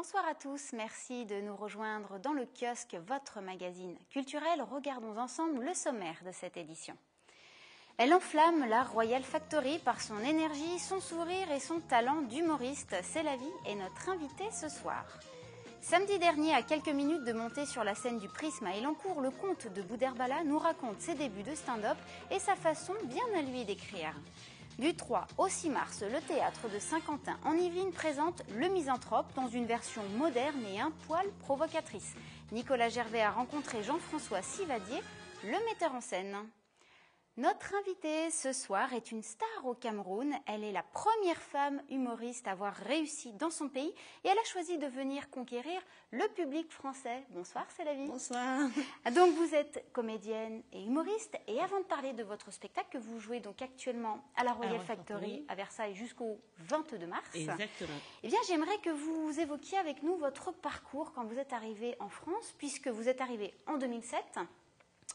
Bonsoir à tous, merci de nous rejoindre dans le kiosque, votre magazine culturel. Regardons ensemble le sommaire de cette édition. Elle enflamme la Royal Factory par son énergie, son sourire et son talent d'humoriste. C'est la vie et notre invité ce soir. Samedi dernier, à quelques minutes de monter sur la scène du Prisme à Elancourt, le comte de Boudherbala nous raconte ses débuts de stand-up et sa façon bien à lui d'écrire. Du 3 au 6 mars, le théâtre de Saint-Quentin en Yvelines présente Le Misanthrope dans une version moderne et un poil provocatrice. Nicolas Gervais a rencontré Jean-François Sivadier, le metteur en scène. Notre invitée ce soir est une star au Cameroun. Elle est la première femme humoriste à avoir réussi dans son pays et elle a choisi de venir conquérir le public français. Bonsoir, c'est la vie. Bonsoir. Donc vous êtes comédienne et humoriste et avant de parler de votre spectacle que vous jouez donc actuellement à la Royal Factory à Versailles jusqu'au 22 mars. Exactement. Eh bien, j'aimerais que vous évoquiez avec nous votre parcours quand vous êtes arrivée en France, puisque vous êtes arrivée en 2007.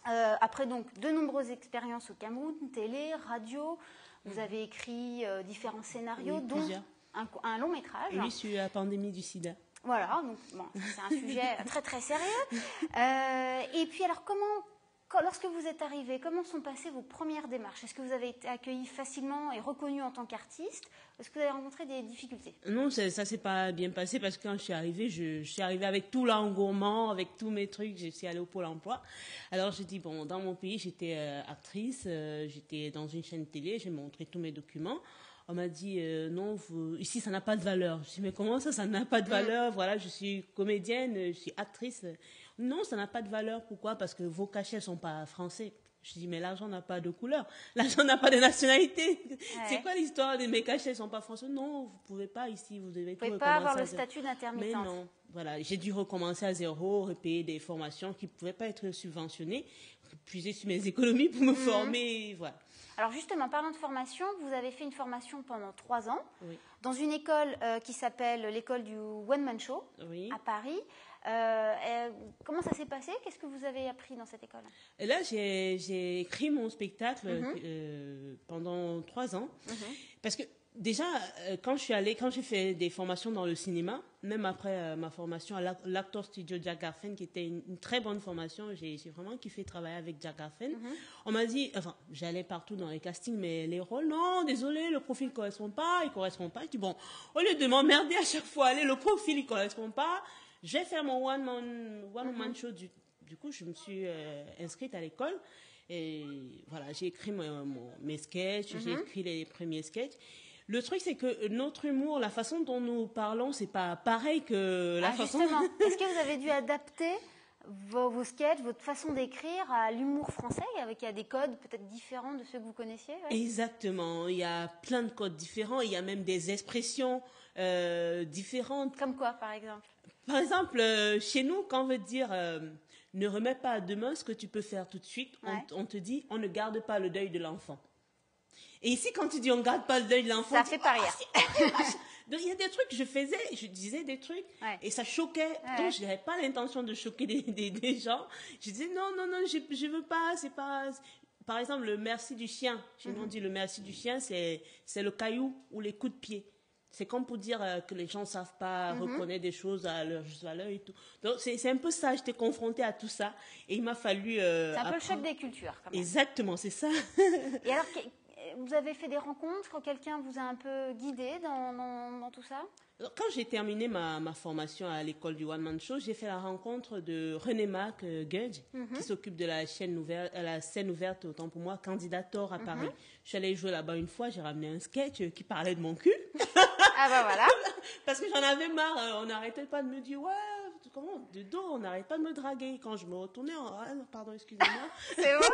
Après donc de nombreuses expériences au Cameroun, télé, radio, vous avez écrit différents scénarios, dont un long métrage. Oui, sur la pandémie du sida. Voilà, donc bon, c'est un sujet très très sérieux. Et puis alors lorsque vous êtes arrivé, comment sont passées vos premières démarches? Est-ce que vous avez été accueilli facilement et reconnu en tant qu'artiste? Est-ce que vous avez rencontré des difficultés? Non, ça s'est pas bien passé parce que quand je suis arrivée, je suis arrivée avec tout l'engouement, avec tous mes trucs. Je suis allée au Pôle emploi. Alors j'ai dit, bon, dans mon pays, j'étais actrice, j'étais dans une chaîne télé, j'ai montré tous mes documents. On m'a dit, non, ici, ça n'a pas de valeur. Je dis, mais comment ça n'a pas de valeur? Voilà, je suis comédienne, je suis actrice. Non, ça n'a pas de valeur. Pourquoi? Parce que vos cachets ne sont pas français. Je dis, mais l'argent n'a pas de couleur. L'argent n'a pas de nationalité. Ouais. C'est quoi l'histoire de mes cachets ne sont pas français? Non, vous ne pouvez pas ici. Vous devez pouvez pas avoir le statut d'intermittente. Mais non. Voilà, j'ai dû recommencer à zéro, repayer des formations qui ne pouvaient pas être subventionnées, puiser sur mes économies pour me former. Voilà. Alors justement, parlant de formation, vous avez fait une formation pendant 3 ans oui. dans une école qui s'appelle l'école du One Man Show oui. à Paris. Comment ça s'est passé? Qu'est-ce que vous avez appris dans cette école? Et là, j'ai écrit mon spectacle pendant 3 ans. Parce que déjà, quand j'ai fait des formations dans le cinéma, même après ma formation à l'Actor Studio Jack Garfen, qui était une très bonne formation, j'ai vraiment kiffé travailler avec Jack Garfen. On m'a dit, enfin, j'allais partout dans les castings, mais les rôles, non, désolé, le profil ne correspond pas, il ne correspond pas. Je dis, bon, au lieu de m'emmerder à chaque fois, allez, le profil, il ne correspond pas, je vais faire mon one-man show. Du coup, je me suis inscrite à l'école. Et voilà, j'ai écrit mes sketchs, j'ai écrit les premiers sketchs. Le truc, c'est que notre humour, la façon dont nous parlons, c'est pas pareil que la façon... Justement, est-ce que vous avez dû adapter vos sketchs, votre façon d'écrire à l'humour français, avec il y a des codes peut-être différents de ceux que vous connaissiez? Ouais. Exactement, il y a plein de codes différents, il y a même des expressions différentes. Comme quoi, par exemple? Par exemple, chez nous, quand on veut dire ne remets pas à demain ce que tu peux faire tout de suite, on te dit on ne garde pas le deuil de l'enfant. Et ici, quand tu dis on ne garde pas le deuil de l'enfant, ça fait pas rire. Donc il y a des trucs que je disais des trucs et ça choquait. Donc je n'avais pas l'intention de choquer des gens. Je disais non, je veux pas, c'est pas... Par exemple, le merci du chien. Chez nous, on dit le merci du chien, c'est le caillou ou les coups de pied. C'est comme pour dire que les gens ne savent pas reconnaître des choses à leur juste valeur et tout. Donc, c'est un peu ça. J'étais confrontée à tout ça. Et il m'a fallu... c'est un peu le choc des cultures, quand même. Exactement, c'est ça. Et alors, vous avez fait des rencontres quand quelqu'un vous a un peu guidé dans tout ça? Alors, quand j'ai terminé ma formation à l'école du One Man Show, j'ai fait la rencontre de René Marc Gudge, qui s'occupe de la scène ouverte, autant pour moi, Candidator à Paris. Je suis allée jouer là-bas une fois, j'ai ramené un sketch qui parlait de mon cul. Ah bah voilà. Parce que j'en avais marre, on n'arrêtait pas de me dire, ouais, comment, de dos, on n'arrête pas de me draguer. Quand je me retournais, pardon, excusez-moi. C'est vrai.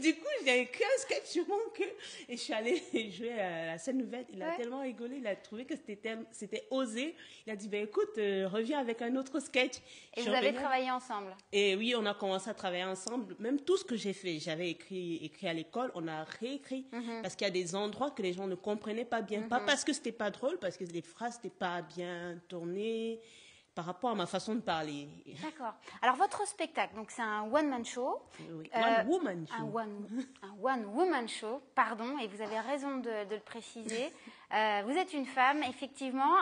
Du coup, j'ai écrit un sketch sur mon cul et je suis allée jouer à la scène ouverte. Il a tellement rigolé, il a trouvé que c'était osé. Il a dit, ben écoute, reviens avec un autre sketch. Et vous avez travaillé ensemble? Et oui, on a commencé à travailler ensemble. Même tout ce que j'ai fait, j'avais écrit à l'école, on a réécrit. Parce qu'il y a des endroits que les gens ne comprenaient pas bien. Pas parce que c'était pas drôle, parce que les phrases n'étaient pas bien tournées par rapport à ma façon de parler. D'accord. Alors, votre spectacle, donc c'est un one-man show. Oui. One-woman show. Un one-woman show, pardon, et vous avez raison de le préciser. Vous êtes une femme, effectivement.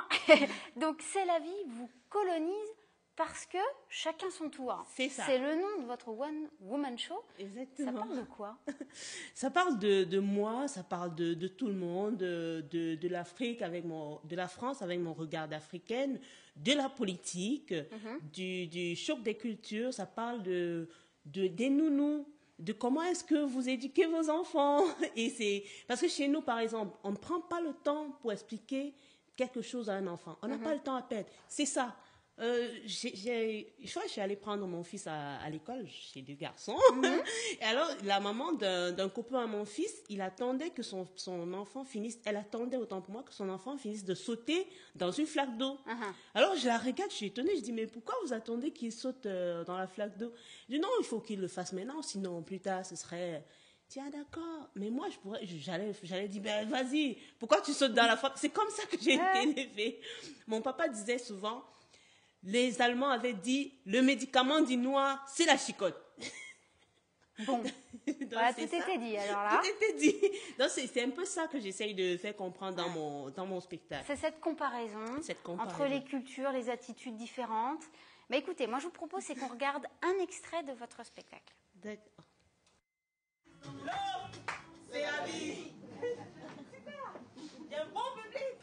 Donc, C'est la vie vous colonise parce que chacun son tour. C'est ça. C'est le nom de votre One Woman Show. Exactement. Ça parle de quoi? Ça parle de moi, ça parle de tout le monde, de l'Afrique de la France avec mon regard d'africaine, de la politique, du choc des cultures. Ça parle des nounous, de comment est-ce que vous éduquez vos enfants. Et parce que chez nous, par exemple, on ne prend pas le temps pour expliquer quelque chose à un enfant. On n'a pas le temps à perdre. C'est ça. Je crois que je suis allée prendre mon fils à l'école chez deux garçons. Et alors, la maman d'un copain à mon fils, il attendait que son enfant finisse, elle attendait autant pour moi que son enfant finisse de sauter dans une flaque d'eau. Alors, je la regarde, je suis étonnée, je dis, mais pourquoi vous attendez qu'il saute dans la flaque d'eau? Je dis, non, il faut qu'il le fasse maintenant, sinon plus tard, ce serait... Tiens, d'accord. Mais moi, j'allais dire, ben, vas-y, pourquoi tu sautes dans la flaque? C'est comme ça que j'ai été élevée. Mon papa disait souvent, les Allemands avaient dit, le médicament du noir, c'est la chicotte. Bon, voilà, tout était dit alors là. Tout était dit. Donc c'est un peu ça que j'essaye de faire comprendre dans mon spectacle. C'est cette comparaison entre les cultures, les attitudes différentes. Mais écoutez, moi je vous propose c'est qu'on regarde un extrait de votre spectacle. D'accord. L'homme, c'est la vie. Il y a un bon public.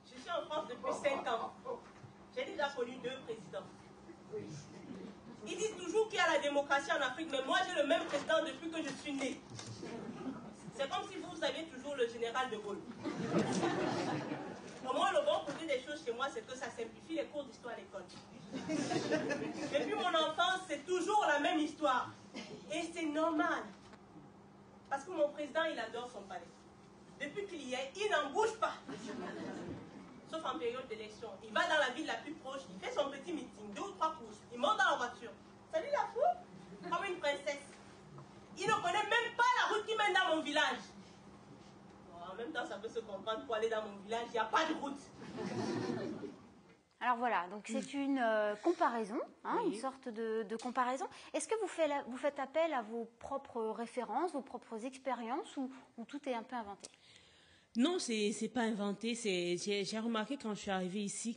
Je suis en France depuis 5 ans. J'ai déjà connu 2 présidents. Ils disent toujours qu'il y a la démocratie en Afrique, mais moi j'ai le même président depuis que je suis né. C'est comme si vous saviez toujours le général de Gaulle. Au moins, le bon côté des choses chez moi, c'est que ça simplifie les cours d'histoire à l'école. Depuis mon enfance, c'est toujours la même histoire. Et c'est normal. Parce que mon président, il adore son palais. Depuis qu'il y est, il n'en bouge pas. Sauf en période d'élection. Il va dans la ville la plus proche, il fait son petit meeting, 2 ou 3 courses, il monte dans la voiture. Salut la fou, comme une princesse. Il ne connaît même pas la route qui mène dans mon village. Bon, en même temps, ça peut se comprendre, pour aller dans mon village, il n'y a pas de route. Alors voilà, donc c'est une comparaison, une sorte de comparaison. Est-ce que vous faites appel à vos propres références, vos propres expériences, ou tout est un peu inventé? Non, c'est pas inventé. J'ai remarqué quand je suis arrivée ici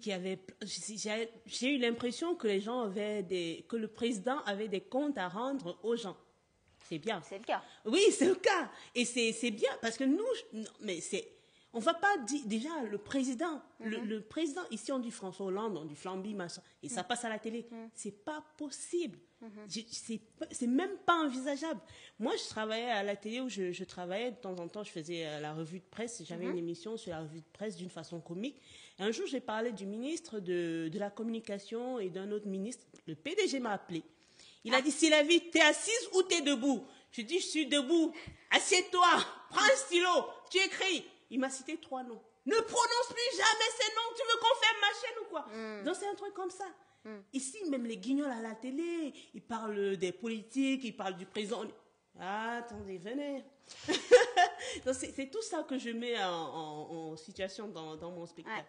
j'ai eu l'impression que les gens que le président avait des comptes à rendre aux gens. C'est bien. C'est le cas. Oui, c'est le cas. Et c'est bien parce que on va pas dire, déjà, le président, le président, ici on dit François Hollande, on dit Flamby, machin, et ça passe à la télé. C'est pas possible. C'est même pas envisageable. Moi, je travaillais à la télé où je travaillais, de temps en temps, je faisais la revue de presse, j'avais une émission sur la revue de presse d'une façon comique. Et un jour, j'ai parlé du ministre de la communication et d'un autre ministre, le PDG m'a appelé. Il a dit, Sylvie, t'es assise ou t'es debout? Je dis, je suis debout. Assieds-toi, prends un stylo, tu écris. Il m'a cité 3 noms. Ne prononce plus jamais ces noms. Tu veux qu'on ferme ma chaîne ou quoi? Donc c'est un truc comme ça. Ici, même les guignols à la télé, ils parlent des politiques, ils parlent du président. Ah, attendez, venez. Donc c'est tout ça que je mets en situation dans mon spectacle.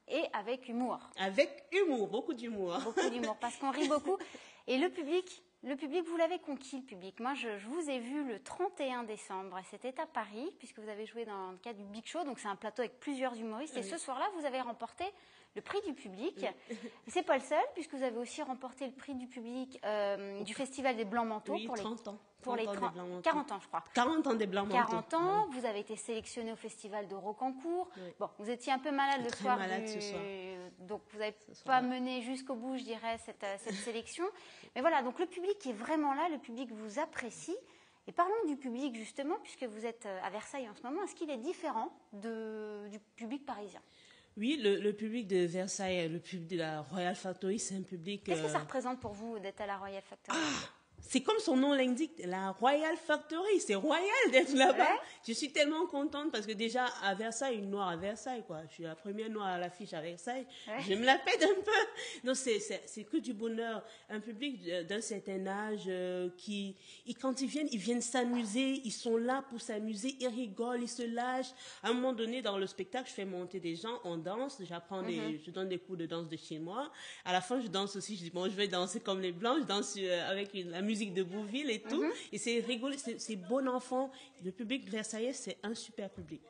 Et avec humour. Avec humour, beaucoup d'humour. Beaucoup d'humour, parce qu'on rit beaucoup. Et le public, vous l'avez conquis, le public. Moi, je vous ai vu le 31 décembre, et c'était à Paris, puisque vous avez joué dans le cadre du Big Show, donc c'est un plateau avec plusieurs humoristes. Et ce soir-là, vous avez remporté le prix du public. Et c'est pas le seul, puisque vous avez aussi remporté le prix du public du Festival des Blancs Manteaux. Oui, pour 30 ans. Pour les 40 ans, je crois. 40 ans des Blancs Manteaux. 40 ans, vous avez été sélectionné au Festival de Rocancourt. Bon, vous étiez un peu malade le soir. Ce soir. Donc, vous n'avez pas mené jusqu'au bout, je dirais, cette sélection. Mais voilà, donc le public est vraiment là, le public vous apprécie. Et parlons du public, justement, puisque vous êtes à Versailles en ce moment. Est-ce qu'il est différent du public parisien? Oui, le public de Versailles, le public de la Royal Factory, c'est un public... Qu'est-ce que ça représente pour vous d'être à la Royal Factory? C'est comme son nom l'indique, la Royal Factory, c'est royal d'être là-bas. Ouais. Je suis tellement contente parce que déjà à Versailles, une noire à Versailles, quoi. Je suis la première noire à l'affiche à Versailles. Ouais. Je me la pète un peu. Non, c'est que du bonheur. Un public d'un certain âge quand ils viennent s'amuser, ils sont là pour s'amuser, ils rigolent, ils se lâchent. À un moment donné, dans le spectacle, je fais monter des gens, on danse, je donne des cours de danse de chez moi. À la fin, je danse aussi, je dis bon, je vais danser comme les Blancs, je danse avec la musique musique de Bouville et tout. Et c'est rigolo, c'est bon enfant. Le public versaillais, c'est un super public.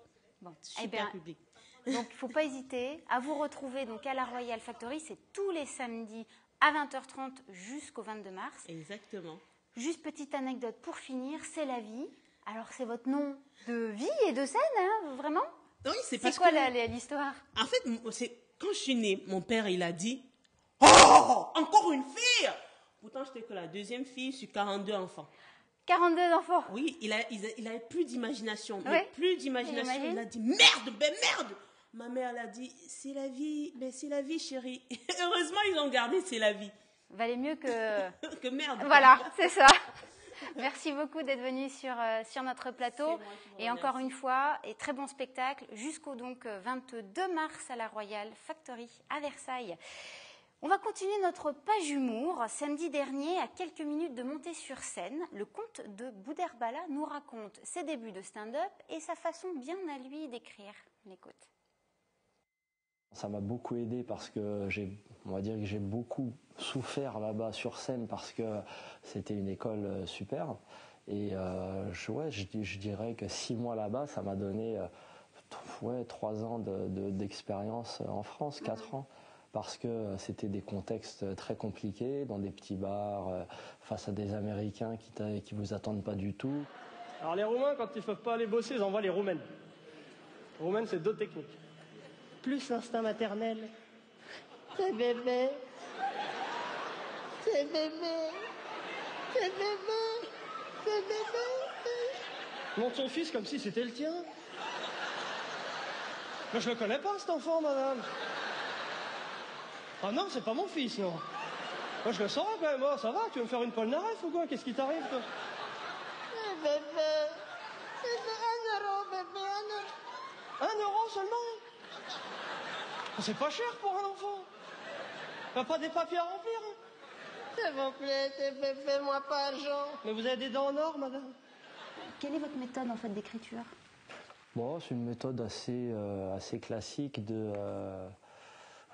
Bon. Super public. Donc, il ne faut pas hésiter à vous retrouver donc, à la Royal Factory. C'est tous les samedis à 20h30 jusqu'au 22 mars. Exactement. Juste petite anecdote pour finir, c'est la vie. Alors, c'est votre nom de vie et de scène, hein, vraiment? Oui, c'est quoi l'histoire? En fait, quand je suis née, mon père, il a dit « Oh, encore une fille !» Pourtant, j'étais que la deuxième fille sur 42 enfants. 42 enfants? Oui, il avait plus d'imagination. Oui. Mais plus d'imagination, il a dit « Merde, ben merde !» Ma mère, elle a dit « C'est la vie, ben c'est la vie, chérie. » Heureusement, ils ont gardé « C'est la vie ». Valait mieux que... que merde. Voilà, c'est ça. Merci beaucoup d'être venu sur notre plateau. Et encore une fois, et très bon spectacle jusqu'au donc 22 mars à la Royal Factory à Versailles. On va continuer notre page humour. Samedi dernier, à quelques minutes de monter sur scène, le comte de Boudherbala nous raconte ses débuts de stand-up et sa façon bien à lui d'écrire. On écoute. Ça m'a beaucoup aidé parce que on va dire que j'ai beaucoup souffert là-bas sur scène parce que c'était une école super. Et je dirais que 6 mois là-bas, ça m'a donné 3 ans d'expérience en France, 4 ans. Parce que c'était des contextes très compliqués, dans des petits bars, face à des Américains qui vous attendent pas du tout. Alors les Roumains, quand ils ne peuvent pas aller bosser, ils envoient les Roumaines. Les Roumaines, c'est 2 techniques. Plus l'instinct maternel. C'est bébé. C'est bébé. C'est bébé. C'est bébé. Montre son fils comme si c'était le tien. Mais je le connais pas, cet enfant, madame. Ah non, c'est pas mon fils, non. Moi, je le saurais quand même. Oh, ça va, tu veux me faire une polnareff ou quoi? Qu'est-ce qui t'arrive, toi? Bébé. Bébé, 1 euro, bébé, 1 euro. 1 euro seulement? C'est pas cher pour un enfant. T'as pas des papiers à remplir, hein? S'il vous plaît, fais-moi pas argent. Mais vous avez des dents en or, madame? Quelle est votre méthode en fait d'écriture? Bon, c'est une méthode assez classique de...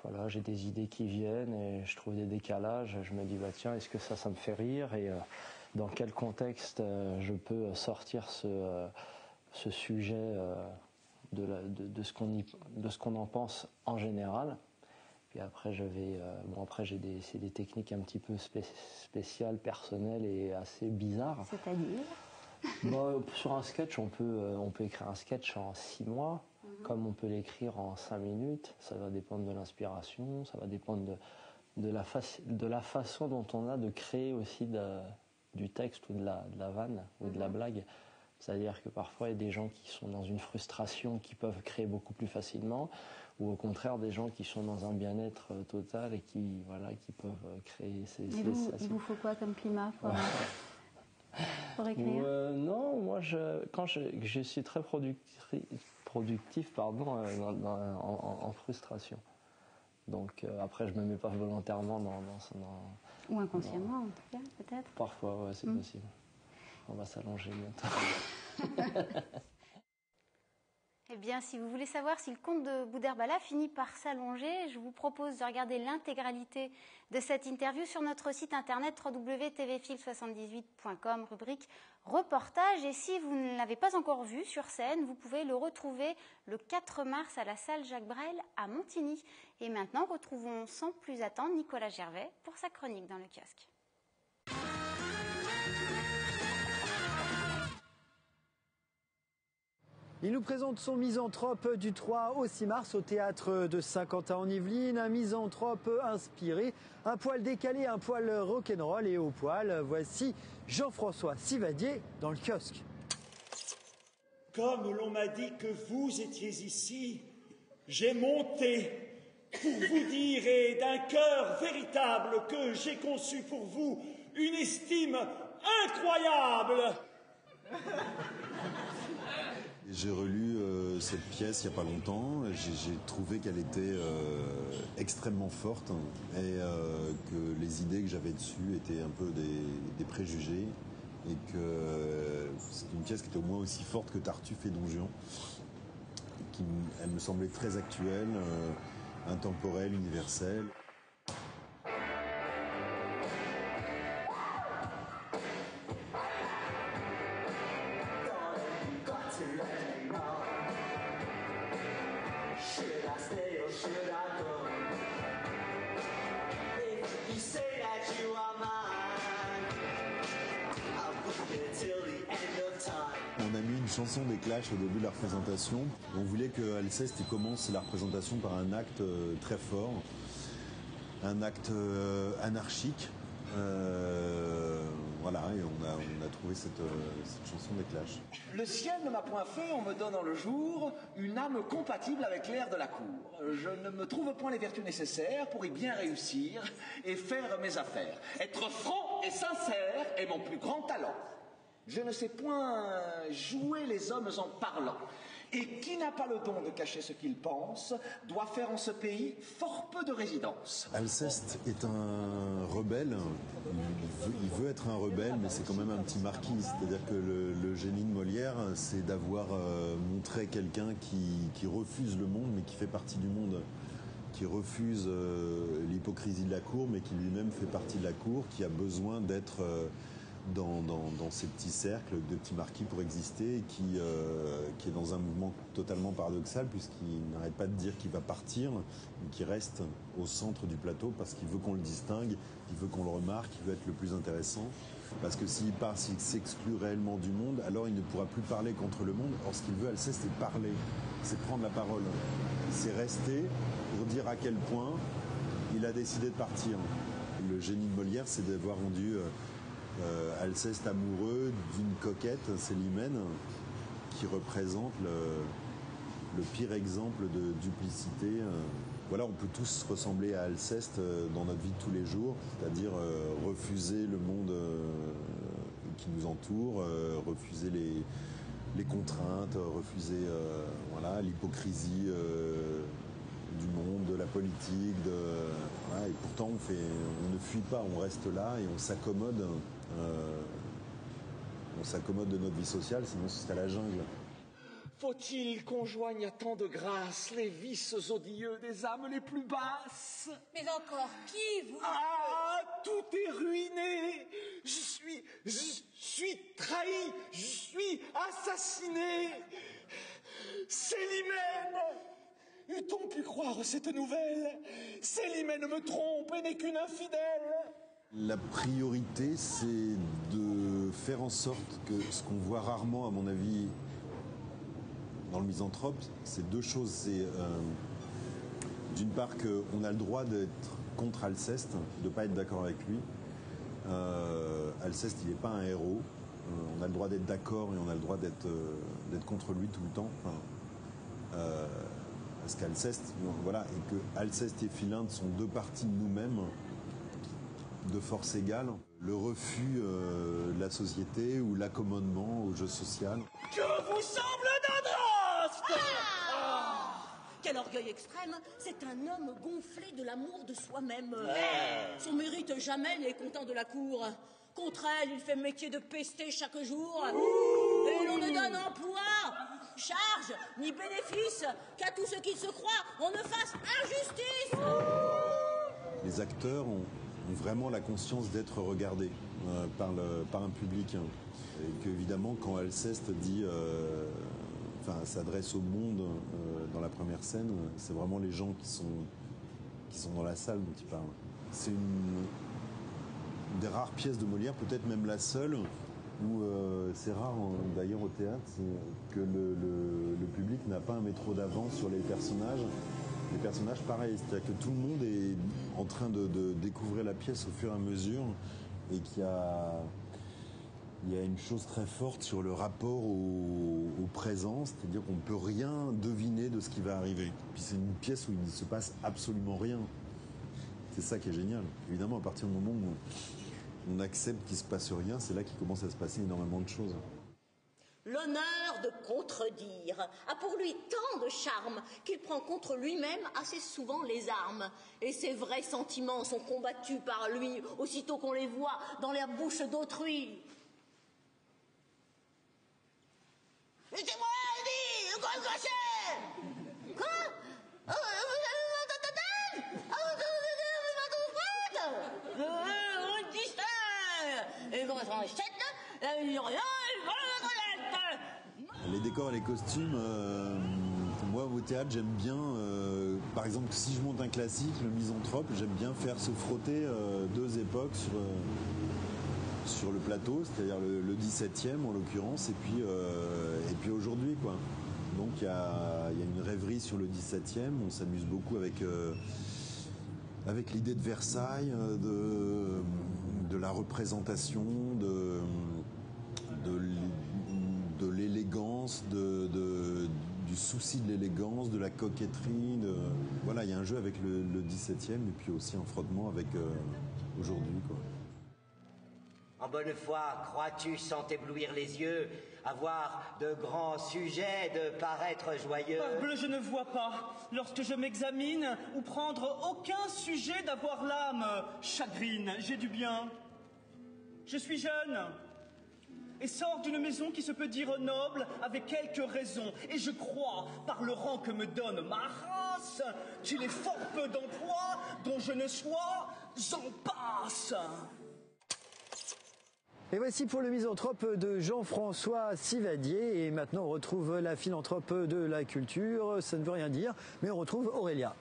voilà, j'ai des idées qui viennent et je trouve des décalages. Je me dis, bah, tiens, est-ce que ça me fait rire? Et dans quel contexte je peux sortir ce sujet de ce qu'on en pense en général. Puis après, c'est des techniques un petit peu spéciales, personnelles et assez bizarres. C'est-à-dire? Sur un sketch, on peut écrire un sketch en 6 mois, comme on peut l'écrire en 5 minutes. Ça va dépendre de l'inspiration, ça va dépendre de la façon dont on a de créer aussi du texte ou de la vanne ou de la blague. C'est-à-dire que parfois, il y a des gens qui sont dans une frustration qui peuvent créer beaucoup plus facilement, ou au contraire, des gens qui sont dans un bien-être total et qui peuvent créer ces situations. Il vous faut quoi comme climat pour écrire? Non, moi, quand je suis très productif en frustration. Donc après, je ne me mets pas volontairement dans Ou inconsciemment, en tout cas, peut-être? Parfois, ouais, c'est possible. On va s'allonger bientôt. Eh bien, si vous voulez savoir si le comte de Boudherbala finit par s'allonger, je vous propose de regarder l'intégralité de cette interview sur notre site internet www.tvfil78.com, rubrique reportage. Et si vous ne l'avez pas encore vu sur scène, vous pouvez le retrouver le 4 mars à la salle Jacques Brel à Montigny. Et maintenant, retrouvons sans plus attendre Nicolas Gervais pour sa chronique dans le kiosque. Il nous présente son misanthrope du 3 au 6 mars au théâtre de Saint-Quentin-en-Yvelines. Un misanthrope inspiré, un poil décalé, un poil rock'n'roll et au poil. Voici Jean-François Sivadier dans le kiosque. Comme l'on m'a dit que vous étiez ici, j'ai monté pour vous dire et d'un cœur véritable que j'ai conçu pour vous une estime incroyable. J'ai relu cette pièce il n'y a pas longtemps. J'ai trouvé qu'elle était extrêmement forte et que les idées que j'avais dessus étaient un peu des préjugés et que c'est une pièce qui était au moins aussi forte que Tartuffe et Don Juan. Elle me semblait très actuelle, intemporelle, universelle. On a mis une chanson des Clash au début de la représentation. On voulait que Alceste commence la représentation par un acte très fort, un acte anarchique. Voilà, et on a trouvé cette chanson des Clash. Le ciel ne m'a point fait, on me donne dans le jour, une âme compatible avec l'air de la cour. Je ne me trouve point les vertus nécessaires pour y bien réussir et faire mes affaires. Être franc et sincère est mon plus grand talent. Je ne sais point jouer les hommes en parlant. Et qui n'a pas le don de cacher ce qu'il pense, doit faire en ce pays fort peu de résidence. Alceste est un rebelle. Il veut être un rebelle, mais c'est quand même un petit marquis. C'est-à-dire que le génie de Molière, c'est d'avoir montré quelqu'un qui refuse le monde, mais qui fait partie du monde. Qui refuse l'hypocrisie de la cour, mais qui lui-même fait partie de la cour, qui a besoin d'être dans ces petits cercles de petits marquis pour exister, et qui est dans un mouvement totalement paradoxal, puisqu'il n'arrête pas de dire qu'il va partir, mais qui reste au centre du plateau parce qu'il veut qu'on le distingue, il veut qu'on le remarque, il veut être le plus intéressant. Parce que s'il part, s'il s'exclut réellement du monde, alors il ne pourra plus parler contre le monde. Or, ce qu'il veut, Alceste, c'est parler, c'est prendre la parole. C'est rester pour dire à quel point il a décidé de partir. Le génie de Molière, c'est d'avoir rendu Alceste amoureux d'une coquette, Célimène, qui représente le pire exemple de duplicité. Voilà, on peut tous ressembler à Alceste dans notre vie de tous les jours, c'est-à-dire refuser le monde qui nous entoure, refuser les contraintes, refuser voilà, l'hypocrisie du monde, de la politique. Voilà, et pourtant, on ne fuit pas, on reste là et on s'accommode. On s'accommode de notre vie sociale, sinon ce serait la jungle. Faut-il qu'on joigne à tant de grâce les vices odieux des âmes les plus basses? Mais encore qui vous... Ah, tout est ruiné. Je suis trahi. Je suis assassiné. Célimène! Eût-on pu croire cette nouvelle? Célimène me trompe et n'est qu'une infidèle. La priorité, c'est de faire en sorte que ce qu'on voit rarement, à mon avis, dans le Misanthrope, c'est deux choses. C'est d'une part qu'on a le droit d'être contre Alceste, de ne pas être d'accord avec lui. Alceste, il n'est pas un héros. On a le droit d'être d'accord et on a le droit d'être contre lui tout le temps. Parce qu'Alceste, voilà, et que Alceste et Philinte sont deux parties de nous-mêmes, de force égale. Le refus de la société ou l'accommodement au jeu social. Que vous semble d'Andraste! Quel orgueil extrême! C'est un homme gonflé de l'amour de soi-même. Son mérite jamais n'est content de la cour. Contre elle, il fait métier de pester chaque jour. Et l'on ne donne emploi, charge, ni bénéfice qu'à tous ceux qui se croient, on ne fasse injustice. Les acteurs ont vraiment la conscience d'être regardés par un public. Et qu'évidemment, quand Alceste dit... s'adresse au monde dans la première scène, c'est vraiment les gens qui sont dans la salle dont il parle. C'est une des rares pièces de Molière, peut-être même la seule, où c'est rare d'ailleurs au théâtre, que le public n'a pas un métro d'avance sur les personnages. Les personnages, pareil, c'est-à-dire que tout le monde est en train de découvrir la pièce au fur et à mesure, et qu'il y a une chose très forte sur le rapport au présent, c'est-à-dire qu'on ne peut rien deviner de ce qui va arriver. Puis c'est une pièce où il ne se passe absolument rien. C'est ça qui est génial. Évidemment, à partir du moment où on accepte qu'il ne se passe rien, c'est là qu'il commence à se passer énormément de choses. L'honneur de contredire a pour lui tant de charme qu'il prend contre lui-même assez souvent les armes. Et ses vrais sentiments sont combattus par lui aussitôt qu'on les voit dans la bouche d'autrui. Laissez-moi dire, quoi que c'est? Quoi? Vous avez votre tête? On distingue. Et comment ça Les décors et les costumes, moi au théâtre j'aime bien, par exemple si je monte un classique, le Misanthrope, j'aime bien faire se frotter deux époques sur le plateau, c'est-à-dire le 17e en l'occurrence, et puis aujourd'hui, quoi. Donc il y a une rêverie sur le 17e, on s'amuse beaucoup avec l'idée de Versailles, de la représentation, de l'élégance, du souci de l'élégance, de la coquetterie. Voilà, il y a un jeu avec le 17e et puis aussi un frottement avec aujourd'hui, quoi. En bonne foi, crois-tu sans t'éblouir les yeux avoir de grands sujets de paraître joyeux? Parbleu, je ne vois pas, lorsque je m'examine, ou prendre aucun sujet d'avoir l'âme chagrine. J'ai du bien. Je suis jeune et sors d'une maison qui se peut dire noble avec quelques raisons. Et je crois, par le rang que me donne ma race, qu'il est fort peu d'emplois dont je ne sois en passe. Et voici pour le misanthrope de Jean-François Sivadier. Et maintenant, on retrouve la philanthrope de la culture. Ça ne veut rien dire, mais on retrouve Aurélia.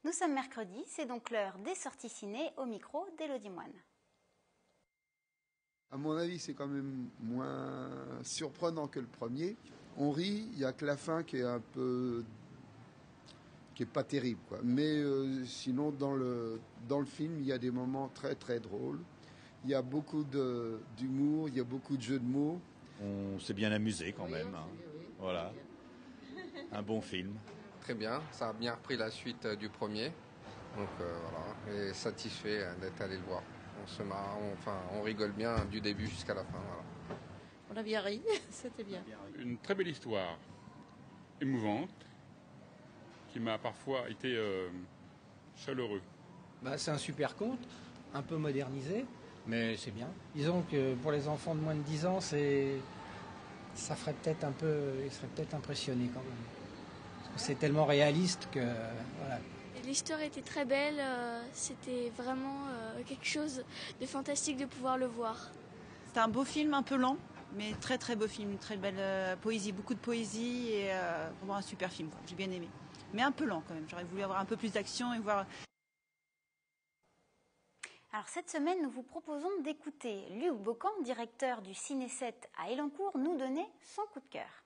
Nous sommes mercredi, c'est donc l'heure des sorties ciné au micro d'Élodie Moine. À mon avis, c'est quand même moins surprenant que le premier. On rit, il n'y a que la fin qui est un peu... qui est pas terrible, quoi. Mais sinon, dans le film, il y a des moments très très drôles. Il y a beaucoup d'humour, il y a beaucoup de jeux de mots. On s'est bien amusé quand même. Hein. Voilà. Un bon film. Très bien, ça a bien repris la suite du premier. Donc voilà, et satisfait d'être allé le voir. On se marre, on rigole bien du début jusqu'à la fin. Voilà. On a bien ri, c'était bien. Une très belle histoire, émouvante, qui m'a parfois été chaleureux. C'est un super conte, un peu modernisé, mais c'est bien. Disons que pour les enfants de moins de 10 ans, ça ferait peut-être un peu, ils seraient peut-être impressionnés quand même. Parce que c'est tellement réaliste que voilà. L'histoire était très belle, c'était vraiment quelque chose de fantastique de pouvoir le voir. C'est un beau film, un peu lent, mais très très beau film, très belle poésie, beaucoup de poésie et vraiment un super film, quoi. J'ai bien aimé. Mais un peu lent quand même, j'aurais voulu avoir un peu plus d'action et voir... Alors cette semaine, nous vous proposons d'écouter Luc Bocan, directeur du Ciné7 à Elancourt, nous donner son coup de cœur.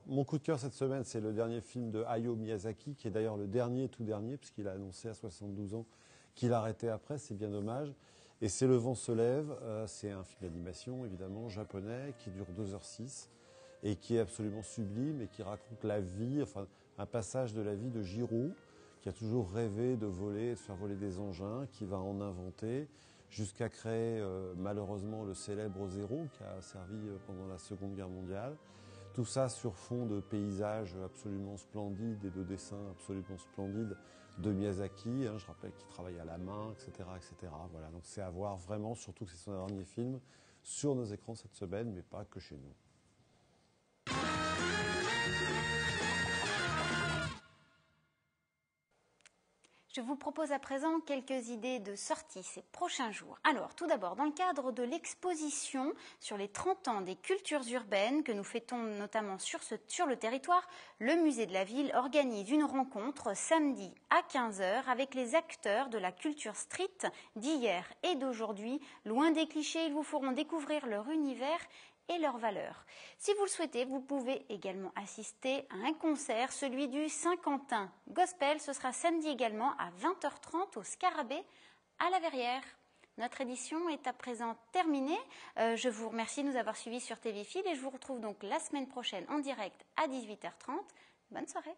Mon coup de cœur cette semaine, c'est le dernier film de Hayao Miyazaki, qui est d'ailleurs le tout dernier, puisqu'il a annoncé à 72 ans qu'il arrêtait après, c'est bien dommage. Et c'est Le vent se lève, c'est un film d'animation, évidemment, japonais, qui dure 2h06, et qui est absolument sublime, et qui raconte la vie, enfin un passage de la vie de Jiro, qui a toujours rêvé de voler, de faire voler des engins, qui va en inventer, jusqu'à créer malheureusement le célèbre Zéro, qui a servi pendant la Seconde Guerre mondiale. Tout ça sur fond de paysages absolument splendides et de dessins absolument splendides de Miyazaki. Je rappelle qu'il travaille à la main, etc., etc. Voilà, donc c'est à voir vraiment, surtout que c'est son dernier film, sur nos écrans cette semaine, mais pas que chez nous. Je vous propose à présent quelques idées de sortie ces prochains jours. Alors, tout d'abord, dans le cadre de l'exposition sur les 30 ans des cultures urbaines que nous fêtons notamment sur le territoire, le musée de la ville organise une rencontre samedi à 15h avec les acteurs de la culture street d'hier et d'aujourd'hui. Loin des clichés, ils vous feront découvrir leur univers et leurs valeurs. Si vous le souhaitez, vous pouvez également assister à un concert, celui du Saint-Quentin Gospel. Ce sera samedi également à 20h30 au Scarabée à la Verrière. Notre édition est à présent terminée. Je vous remercie de nous avoir suivis sur TV Fil et je vous retrouve donc la semaine prochaine en direct à 18h30. Bonne soirée.